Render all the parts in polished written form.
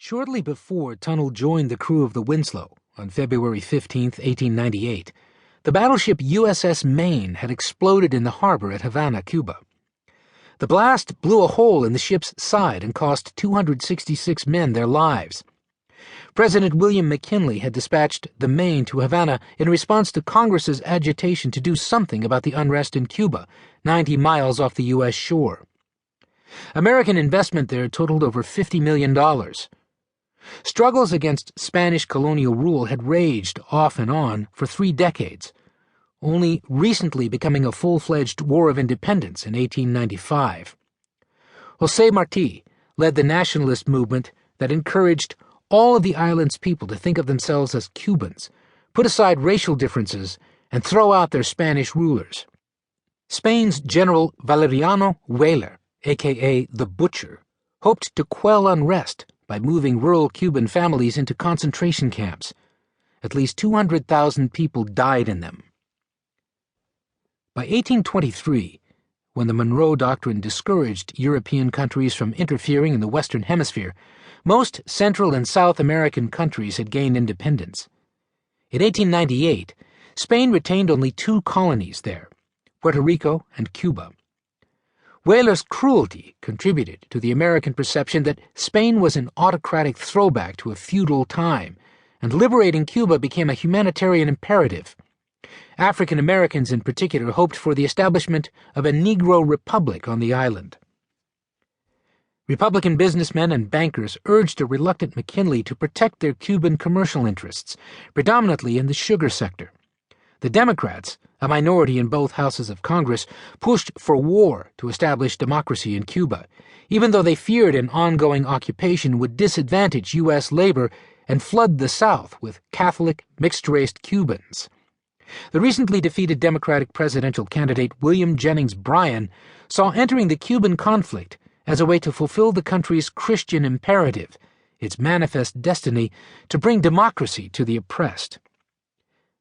Shortly before Tunnel joined the crew of the Winslow on February 15, 1898, the battleship USS Maine had exploded in the harbor at Havana, Cuba. The blast blew a hole in the ship's side and cost 266 men their lives. President William McKinley had dispatched the Maine to Havana in response to Congress's agitation to do something about the unrest in Cuba, 90 miles off the U.S. shore. American investment there totaled over $50 million. Struggles against Spanish colonial rule had raged off and on for 3 decades, only recently becoming a full-fledged war of independence in 1895. José Martí led the nationalist movement that encouraged all of the island's people to think of themselves as Cubans, put aside racial differences, and throw out their Spanish rulers. Spain's General Valeriano Weyler, a.k.a. the Butcher, hoped to quell unrest by moving rural Cuban families into concentration camps. At least 200,000 people died in them. By 1823, when the Monroe Doctrine discouraged European countries from interfering in the Western Hemisphere, most Central and South American countries had gained independence. In 1898, Spain retained only 2 colonies there, Puerto Rico and Cuba. Weyler's cruelty contributed to the American perception that Spain was an autocratic throwback to a feudal time, and liberating Cuba became a humanitarian imperative. African Americans in particular hoped for the establishment of a Negro Republic on the island. Republican businessmen and bankers urged a reluctant McKinley to protect their Cuban commercial interests, predominantly in the sugar sector. The Democrats, a minority in both houses of Congress, pushed for war to establish democracy in Cuba, even though they feared an ongoing occupation would disadvantage U.S. labor and flood the South with Catholic, mixed-race Cubans. The recently defeated Democratic presidential candidate William Jennings Bryan saw entering the Cuban conflict as a way to fulfill the country's Christian imperative, its manifest destiny to bring democracy to the oppressed.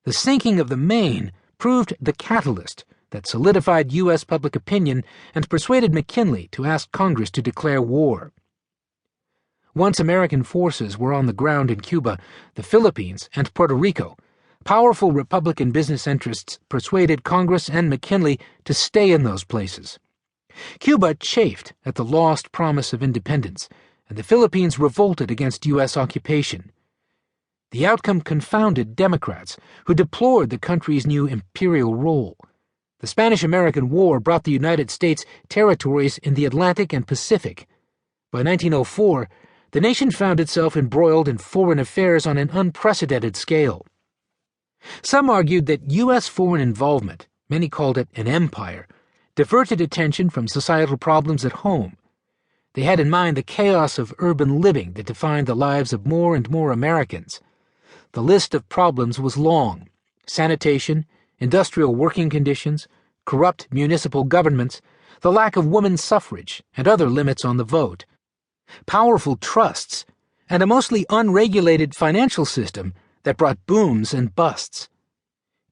The sinking of the Maine proved the catalyst that solidified U.S. public opinion and persuaded McKinley to ask Congress to declare war. Once American forces were on the ground in Cuba, the Philippines, and Puerto Rico, powerful Republican business interests persuaded Congress and McKinley to stay in those places. Cuba chafed at the lost promise of independence, and the Philippines revolted against U.S. occupation. The outcome confounded Democrats, who deplored the country's new imperial role. The Spanish-American War brought the United States territories in the Atlantic and Pacific. By 1904, the nation found itself embroiled in foreign affairs on an unprecedented scale. Some argued that U.S. foreign involvement, many called it an empire, diverted attention from societal problems at home. They had in mind the chaos of urban living that defined the lives of more and more Americans. The list of problems was long: sanitation, industrial working conditions, corrupt municipal governments, the lack of women's suffrage, and other limits on the vote, powerful trusts, and a mostly unregulated financial system that brought booms and busts.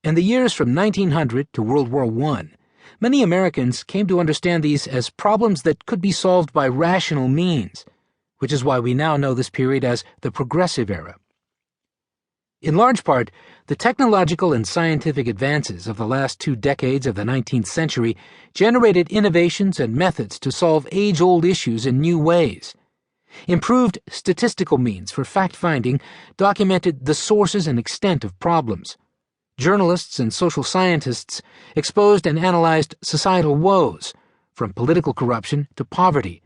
In the years from 1900 to World War I, many Americans came to understand these as problems that could be solved by rational means, which is why we now know this period as the Progressive Era. In large part, the technological and scientific advances of the last 2 decades of the 19th century generated innovations and methods to solve age-old issues in new ways. Improved statistical means for fact-finding documented the sources and extent of problems. Journalists and social scientists exposed and analyzed societal woes, from political corruption to poverty,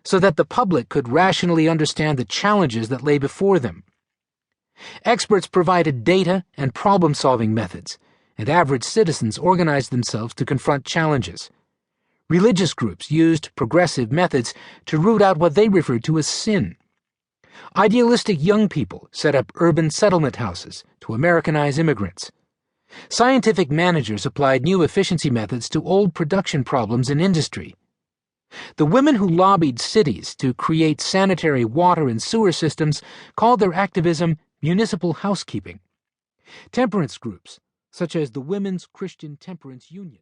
so that the public could rationally understand the challenges that lay before them. Experts provided data and problem-solving methods, and average citizens organized themselves to confront challenges. Religious groups used progressive methods to root out what they referred to as sin. Idealistic young people set up urban settlement houses to Americanize immigrants. Scientific managers applied new efficiency methods to old production problems in industry. The women who lobbied cities to create sanitary water and sewer systems called their activism municipal housekeeping. Temperance groups, such as the Women's Christian Temperance Union,